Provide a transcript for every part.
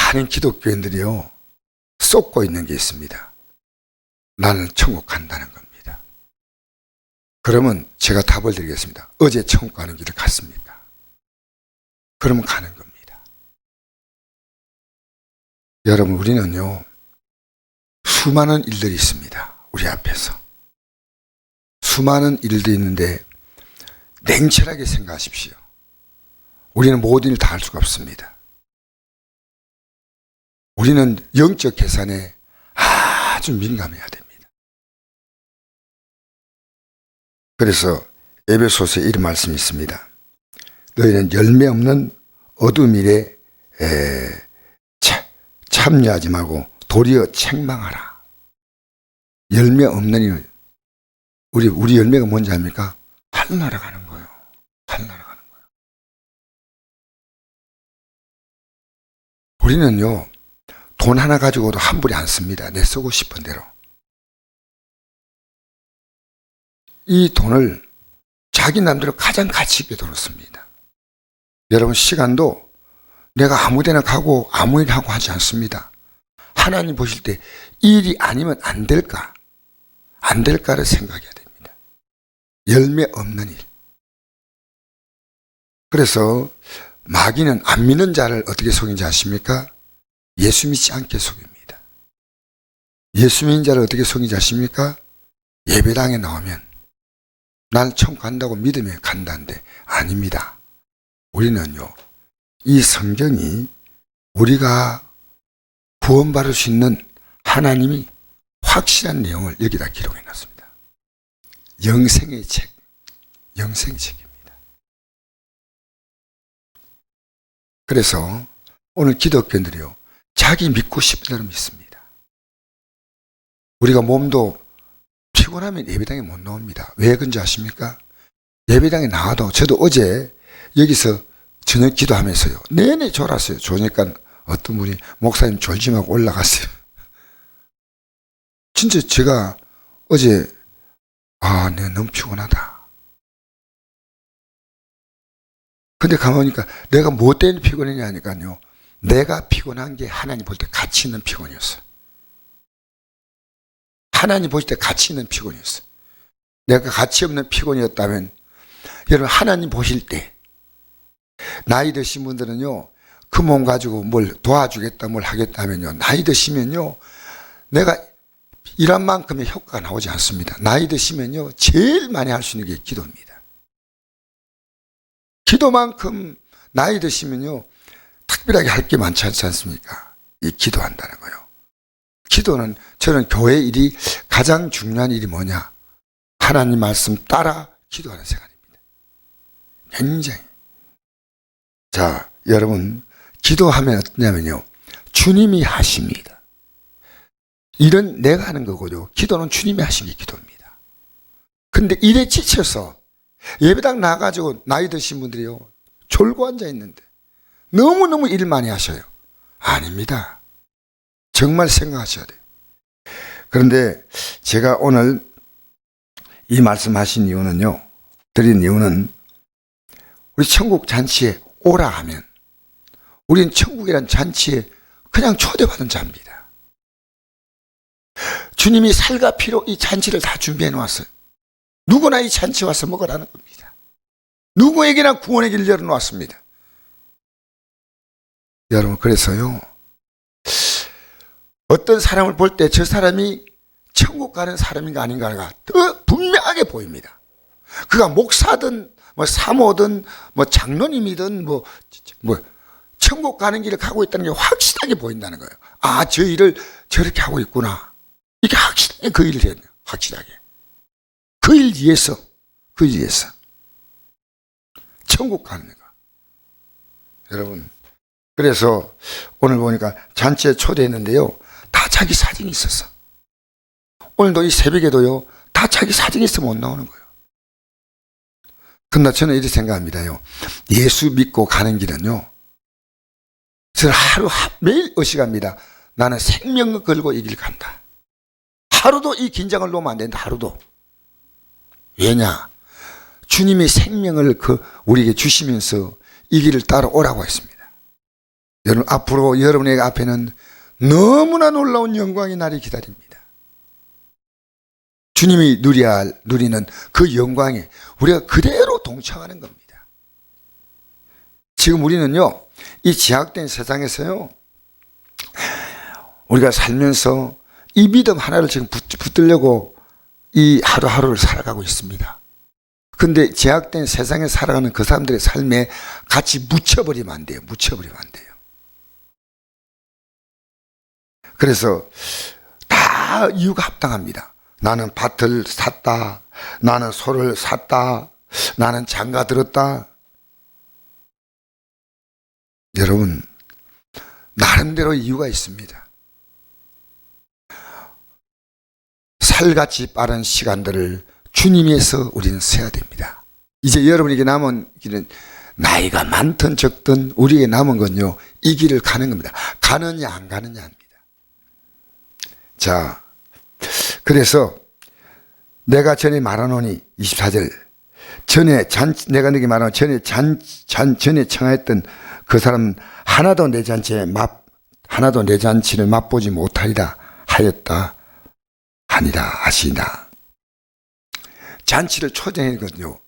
많은 기독교인들이요, 쏟고 있는 게 있습니다. 나는 천국 간다는 겁니다. 그러면 제가 답을 드리겠습니다. 어제 천국 가는 길을 갔습니까? 그러면 가는 겁니다. 여러분, 우리는요, 수많은 일들이 있습니다. 우리 앞에서. 수많은 일들이 있는데 냉철하게 생각하십시오. 우리는 모든 일 다 할 수가 없습니다. 우리는 영적 계산에 아주 민감해야 됩니다. 그래서 에베소서에 이런 말씀이 있습니다. 너희는 열매 없는 어두운 일에 참여하지 말고 도리어 책망하라. 열매 없는 일. 우리 열매가 뭔지 압니까? 하늘나라 가는 거예요. 하늘나라 가는 거예요. 우리는요, 돈 하나 가지고도 함부로 안 씁니다. 내 쓰고 싶은 대로. 이 돈을 자기 남대로 가장 가치 있게 돈을 씁니다. 여러분, 시간도 내가 아무 데나 가고 아무 일 하고 하지 않습니다. 하나님 보실 때 일이 아니면 안 될까? 안 될까를 생각해야 됩니다. 열매 없는 일. 그래서 마귀는 안 믿는 자를 어떻게 속인지 아십니까? 예수 믿지 않게 속입니다. 예수 믿는 자를 어떻게 속인지 아십니까? 예배당에 나오면 난 천국 간다고 믿으면 간다는데 아닙니다. 우리는요, 이 성경이 우리가 구원받을 수 있는 하나님이 확실한 내용을 여기다 기록해 놨습니다. 영생의 책, 영생의 책입니다. 그래서 오늘 기독교인들이요, 자기 믿고 싶은 대로 믿습니다. 우리가 몸도 피곤하면 예배당에 못 나옵니다. 왜 그런지 아십니까? 예배당에 나와도, 저도 어제 여기서 저녁 기도하면서요, 내내 졸았어요. 졸으니까 어떤 분이 목사님 졸지 말고 올라갔어요. 진짜 제가 어제 내가 너무 피곤하다. 근데 가보니까 내가 뭐 때문에 피곤했냐 하니까요, 내가 피곤한 게 하나님 볼 때 가치 있는 피곤이었어요. 하나님 보실 때 가치 있는 피곤이었어요. 내가 가치 없는 피곤이었다면, 여러분, 하나님 보실 때 나이 드신 분들은요, 그 몸 가지고 뭘 도와주겠다, 뭘 하겠다면요, 나이 드시면요, 내가 일한 만큼의 효과가 나오지 않습니다. 나이 드시면요, 제일 많이 할 수 있는 게 기도입니다. 기도만큼 나이 드시면요, 특별하게 할 게 많지 않지 않습니까? 이 기도한다는 거요. 기도는, 저는 교회 일이 가장 중요한 일이 뭐냐? 하나님 말씀 따라 기도하는 생활입니다. 굉장히. 자, 여러분, 기도하면 어떠냐면요, 주님이 하십니다. 일은 내가 하는 거고요, 기도는 주님이 하신 게 기도입니다. 근데 일에 지쳐서 예배당 나가지고 나이 드신 분들이요, 졸고 앉아 있는데 너무너무 일 많이 하셔요. 아닙니다. 정말 생각하셔야 돼요. 그런데 제가 오늘 이 말씀하신 이유는요, 드린 이유는, 우리 천국 잔치에 오라 하면 우리는 천국이란 잔치에 그냥 초대받은 자입니다. 주님이 살과 피로 이 잔치를 다 준비해 놓았어요. 누구나 이 잔치 와서 먹으라는 겁니다. 누구에게나 구원의 길을 열어놓았습니다. 여러분, 그래서요, 어떤 사람을 볼 때 저 사람이 천국 가는 사람인가 아닌가가 더 분명하게 보입니다. 그가 목사든 뭐 사모든 뭐 장로님이든 뭐 천국 가는 길을 가고 있다는 게 확실하게 보인다는 거예요. 아, 저 일을 저렇게 하고 있구나. 이게 확실하게 그 일을 해야 돼요. 확실하게. 그 일 위해서, 그 일 위해서. 천국 가는 거. 여러분, 그래서 오늘 보니까 잔치에 초대했는데요, 다 자기 사정이 있었어. 오늘도 이 새벽에도요, 다 자기 사정이 있어 못 나오는 거예요. 근데 저는 이렇게 생각합니다요. 예수 믿고 가는 길은요, 저는 매일 의식합니다. 나는 생명을 걸고 이 길 간다. 하루도 이 긴장을 놓으면 안 된다. 하루도. 왜냐? 주님이 생명을 우리에게 주시면서 이 길을 따라오라고 했습니다. 여러분, 앞으로 여러분의 앞에는 너무나 놀라운 영광의 날이 기다립니다. 주님이 누리는 그 영광에 우리가 그대로 동참하는 겁니다. 지금 우리는요, 이 제약된 세상에서요, 우리가 살면서 이 믿음 하나를 지금 붙들려고 이 하루하루를 살아가고 있습니다. 근데 제약된 세상에 살아가는 그 사람들의 삶에 같이 묻혀버리면 안 돼요. 묻혀버리면 안 돼요. 그래서 다 이유가 합당합니다. 나는 밭을 샀다. 나는 소를 샀다. 나는 장가 들었다. 여러분, 나름대로 이유가 있습니다. 살같이 빠른 시간들을 주님에서 우리는 세야 됩니다. 이제 여러분에게 남은 길은 나이가 많든 적든 우리에게 남은 건요, 이 길을 가는 겁니다. 가느냐 안 가느냐입니다. 자, 그래서 내가 전에 말하노니 24절 내가 너에게 말하노니 전에 청하였던 그 사람은 하나도 내 잔치를 맛보지 못하리라 하였다 하니라 하시나. 잔치를 초대했거든요.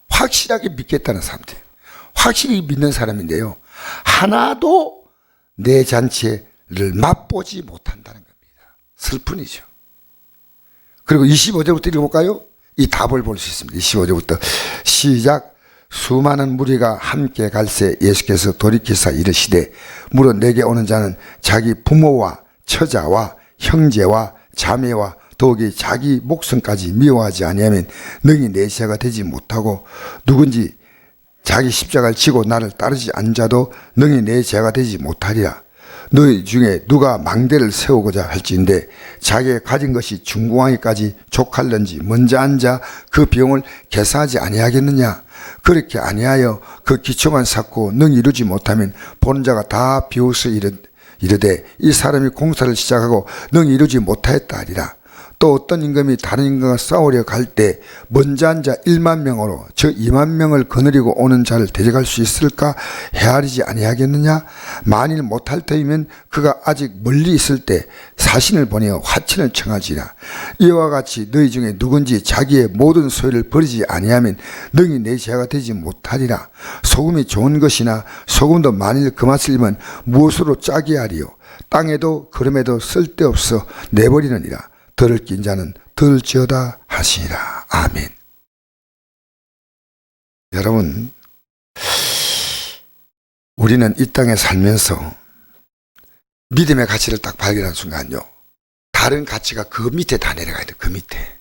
확실하게 믿겠다는 사람들, 확실히 믿는 사람인데요, 하나도 내 잔치를 맛보지 못한다는 겁니다. 슬픈이죠. 그리고 25절부터 읽어볼까요? 이 답을 볼 수 있습니다. 25절부터 시작. 수많은 무리가 함께 갈새 예수께서 돌이키사 이르시되 물어 내게 오는 자는 자기 부모와 처자와 형제와 자매와 더욱이 자기 목숨까지 미워하지 아니하면 능히 내 제자가 되지 못하고, 누군지 자기 십자가를 지고 나를 따르지 않은 자도 능히 내 제자가 되지 못하리라. 너희 중에 누가 망대를 세우고자 할지인데 자기가 가진 것이 중궁하기까지 족할는지 먼저 앉아 그 비용을 계산하지 아니하겠느냐. 그렇게 아니하여 그 기초만 쌓고 능히 이루지 못하면 보는 자가 다 비웃어 이르되 이 사람이 공사를 시작하고 능히 이루지 못하였다 하리라. 또 어떤 임금이 다른 임금과 싸우려 갈 때 먼저 앉아 1만 명으로 저 2만 명을 거느리고 오는 자를 데려갈 수 있을까 헤아리지 아니하겠느냐. 만일 못할 터이면 그가 아직 멀리 있을 때 사신을 보내어 화친을 청하지라. 이와 같이 너희 중에 누군지 자기의 모든 소유를 버리지 아니하면 능히 내 제자가 되지 못하리라. 소금이 좋은 것이나 소금도 만일 그 맛을 잃으면 무엇으로 짜게 하리요. 땅에도 그럼에도 쓸데없어 내버리느니라. 들을 낀 자는 들을지어다 하시니라. 아멘. 여러분, 우리는 이 땅에 살면서 믿음의 가치를 딱 발견한 순간요, 다른 가치가 그 밑에 다 내려가야 돼요. 그 밑에.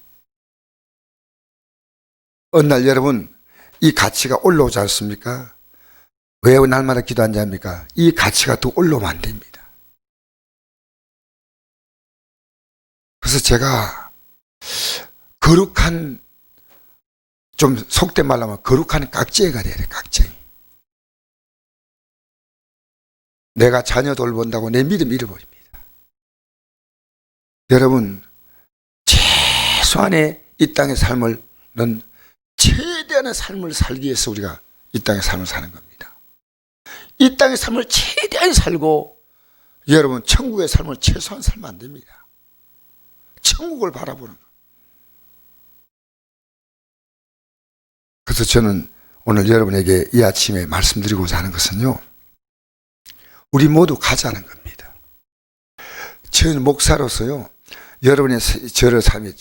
어느 날 여러분, 이 가치가 올라오지 않습니까? 왜 날마다 기도하지 않습니까? 이 가치가 더 올라오면 안 됩니다. 그래서 제가 거룩한, 좀 속된 말로 하면 거룩한 깍쟁이가 돼야 돼. 깍쟁이. 내가 자녀 돌본다고 내 믿음 잃어버립니다. 여러분, 최소한의 이 땅의 삶을, 최대한의 삶을 살기 위해서 우리가 이 땅의 삶을 사는 겁니다. 이 땅의 삶을 최대한 살고, 여러분, 천국의 삶을 최소한 살면 안 됩니다. 천국을 바라보는 것. 그래서 저는 오늘 여러분에게 이 아침에 말씀드리고자 하는 것은요, 우리 모두 가자는 겁니다. 저는 목사로서요, 여러분의 저를 삶을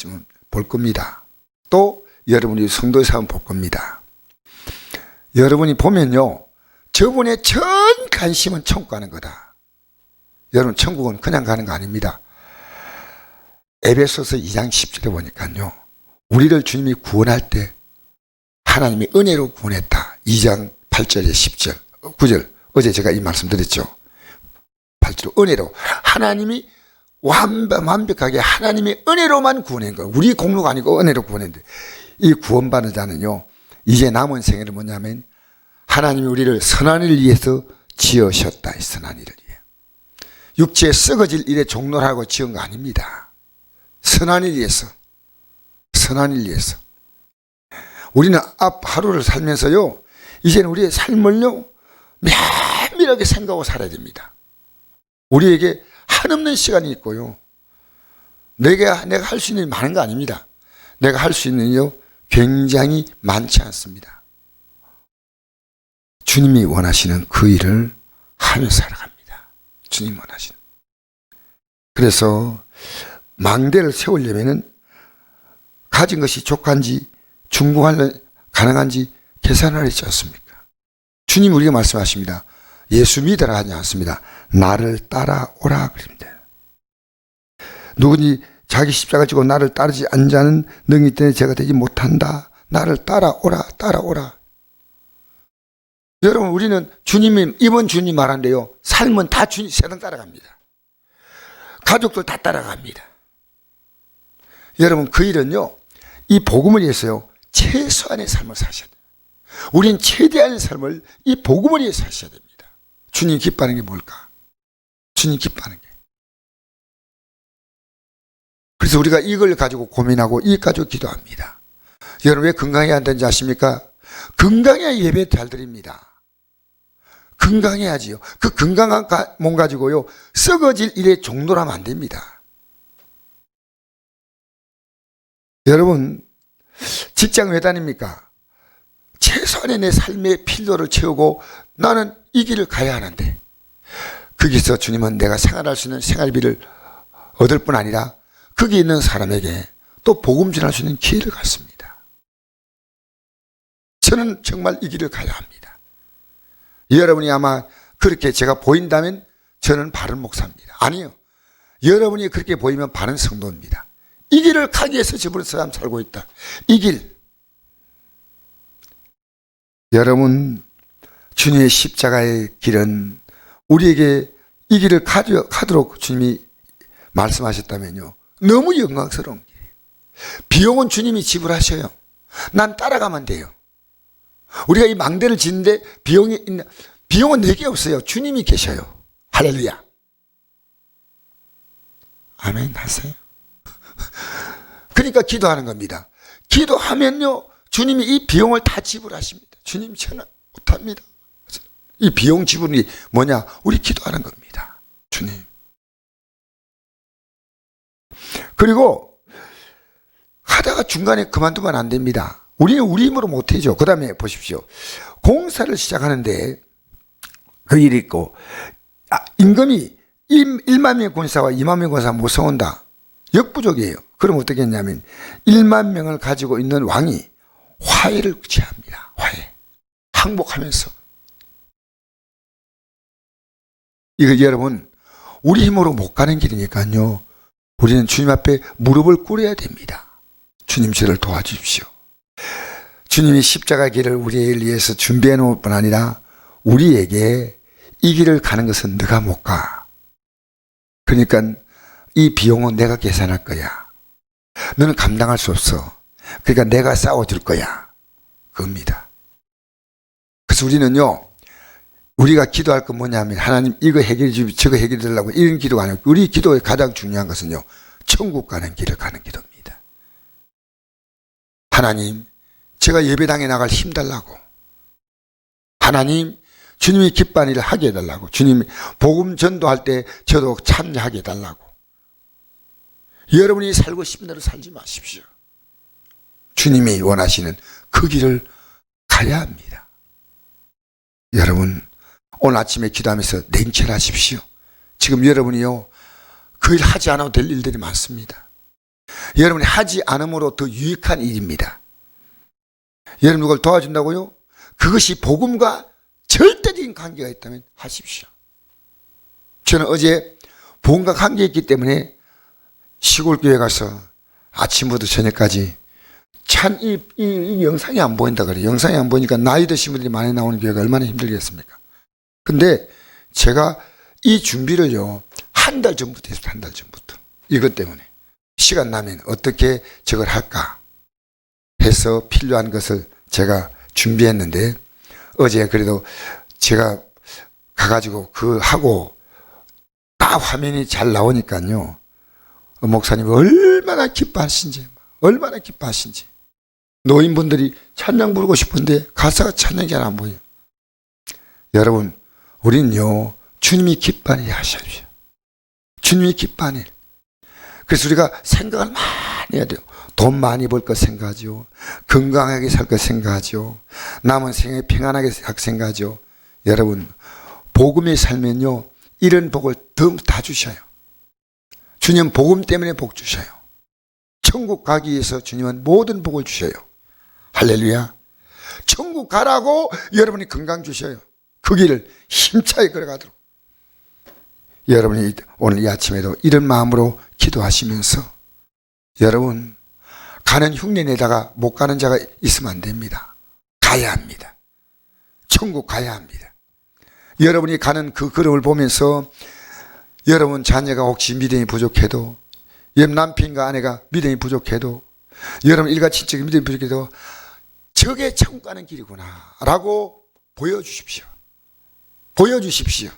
볼 겁니다. 또 여러분이 성도의 삶을 볼 겁니다. 여러분이 보면요, 저분의 전 관심은 천국 가는 거다. 여러분, 천국은 그냥 가는 거 아닙니다. 에베소서 2장 10절에 보니까요, 우리를 주님이 구원할 때 하나님이 은혜로 구원했다. 2장 8절에 10절, 9절, 어제 제가 이 말씀 드렸죠. 8절, 은혜로. 하나님이 완벽하게 하나님의 은혜로만 구원한 거예요. 우리 공로가 아니고 은혜로 구원했는데, 이 구원받은 자는요, 이제 남은 생애는 뭐냐면 하나님이 우리를 선한 일을 위해서 지으셨다. 선한 일을 위해. 육체에 썩어질 일에 종로하고 지은 거 아닙니다. 선한 일 위해서. 선한 일 위해서. 우리는 앞 하루를 살면서요, 이제는 우리의 삶을요, 은밀하게 생각하고 살아야 됩니다. 우리에게 한없는 시간이 있고요. 내가 할 수 있는 일이 많은 거 아닙니다. 내가 할 수 있는 일이 굉장히 많지 않습니다. 주님이 원하시는 그 일을 하며 살아갑니다. 주님 원하시는. 그래서 망대를 세우려면은 가진 것이 족한지 중궁할 가능한지 계산을 했지 않습니까? 주님 우리가 말씀하십니다. 예수 믿으라 하지 않습니다. 나를 따라오라 그럽니다. 누구니 자기 십자가 지고 나를 따르지 않는 자는 능히 때문에 제가 되지 못한다. 나를 따라오라 따라오라. 여러분 우리는 주님이 이번 주님 말한대요. 삶은 다 주님 세상 따라갑니다. 가족들 다 따라갑니다. 여러분 그 일은요. 이 복음을 위해서요. 최소한의 삶을 사셔야 돼요. 우린 최대한의 삶을 이 복음을 위해서 사셔야 됩니다. 주님 기뻐하는 게 뭘까? 주님 기뻐하는 게. 그래서 우리가 이걸 가지고 고민하고 이 가지고 기도합니다. 여러분 왜 건강해야 안 되는지 아십니까? 건강해야 예배 잘 드립니다. 건강해야지요. 그 건강한 몸 가지고요. 썩어질 일에 종노하면 안 됩니다. 여러분 직장 왜 다닙니까? 최소한의 내 삶의 필요를 채우고 나는 이 길을 가야 하는데 거기서 주님은 내가 생활할 수 있는 생활비를 얻을 뿐 아니라 거기 있는 사람에게 또 복음 전할 수 있는 기회를 갖습니다. 저는 정말 이 길을 가야 합니다. 여러분이 아마 그렇게 제가 보인다면 저는 바른 목사입니다. 아니요. 여러분이 그렇게 보이면 바른 성도입니다. 이 길을 가기 위해서 저번에 사람 살고 있다. 이 길. 여러분 주님의 십자가의 길은 우리에게 이 길을 가도록 주님이 말씀하셨다면요. 너무 영광스러운 길이에요. 비용은 주님이 지불하셔요. 난 따라가면 돼요. 우리가 이 망대를 짓는데 비용은 내게 없어요. 주님이 계셔요. 할렐루야. 아멘 하세요. 그러니까 기도하는 겁니다. 기도하면요. 주님이 이 비용을 다 지불하십니다. 주님 저는 못합니다. 이 비용 지불이 뭐냐? 우리 기도하는 겁니다. 주님. 그리고 하다가 중간에 그만두면 안 됩니다. 우리는 우리 힘으로 못해죠. 그 다음에 보십시오. 공사를 시작하는데 그 일이 있고 임금이 1만 명의 군사와 2만 명의 군사가 못 세운다. 역부족이에요. 그럼 어떻게 했냐면 1만 명을 가지고 있는 왕이 화해를 취합니다. 화해. 항복하면서. 이거 여러분 우리 힘으로 못 가는 길이니까요. 우리는 주님 앞에 무릎을 꿇어야 됩니다. 주님 저를 도와주십시오. 주님이 십자가 길을 우리를 위해서 준비해 놓을 뿐 아니라 우리에게 이 길을 가는 것은 네가 못 가. 그러니까 이 비용은 내가 계산할 거야. 너는 감당할 수 없어. 그러니까 내가 싸워줄 거야. 그겁니다. 그래서 우리는요. 우리가 기도할 건 뭐냐면 하나님 이거 해결해 주시고 저거 해결해 달라고 이런 기도가 아니고 우리 기도의 가장 중요한 것은요. 천국 가는 길을 가는 기도입니다. 하나님 제가 예배당에 나갈 힘 달라고. 하나님 주님이 기뻐하는 일을 하게 해달라고. 주님이 복음 전도할 때 저도 참여하게 해달라고. 여러분이 살고 싶은 대로 살지 마십시오. 주님이 원하시는 그 길을 가야 합니다. 여러분 오늘 아침에 기도하면서 냉철하십시오. 지금 여러분이요. 그 일 하지 않아도 될 일들이 많습니다. 여러분이 하지 않음으로 더 유익한 일입니다. 여러분 누굴 도와준다고요? 그것이 복음과 절대적인 관계가 있다면 하십시오. 저는 어제 복음과 관계가 있기 때문에 시골교회 가서 아침부터 저녁까지 참 이 영상이 안 보인다 그래요. 영상이 안 보이니까 나이 드신 분들이 많이 나오는 교회가 얼마나 힘들겠습니까? 근데 제가 이 준비를요, 한 달 전부터 했어요. 한 달 전부터. 이것 때문에. 시간 나면 어떻게 저걸 할까 해서 필요한 것을 제가 준비했는데, 어제 그래도 제가 가가지고 그 하고 다 화면이 잘 나오니까요. 목사님 얼마나 기뻐하신지, 얼마나 기뻐하신지. 노인분들이 찬양 부르고 싶은데 가사가 찬양이 잘 안 보여요. 여러분, 우리는요, 주님이 기뻐하는 일 하십시오. 주님이 기뻐하는 일. 그래서 우리가 생각을 많이 해야 돼요. 돈 많이 벌 것 생각하죠. 건강하게 살 것 생각하죠. 남은 생에 평안하게 살 생각하죠. 여러분, 복음에 살면요, 이런 복을 다 주셔요. 주님 복음 때문에 복 주셔요. 천국 가기 위해서 주님은 모든 복을 주셔요. 할렐루야. 천국 가라고 여러분이 건강 주셔요. 그 길을 힘차게 걸어가도록. 여러분이 오늘 이 아침에도 이런 마음으로 기도하시면서 여러분, 가는 흉내내다가 못 가는 자가 있으면 안 됩니다. 가야 합니다. 천국 가야 합니다. 여러분이 가는 그 걸음을 보면서 여러분 자녀가 혹시 믿음이 부족해도, 옆 남편과 아내가 믿음이 부족해도, 여러분 일가 친척이 믿음이 부족해도 저게 천국 가는 길이구나 라고 보여주십시오. 보여주십시오.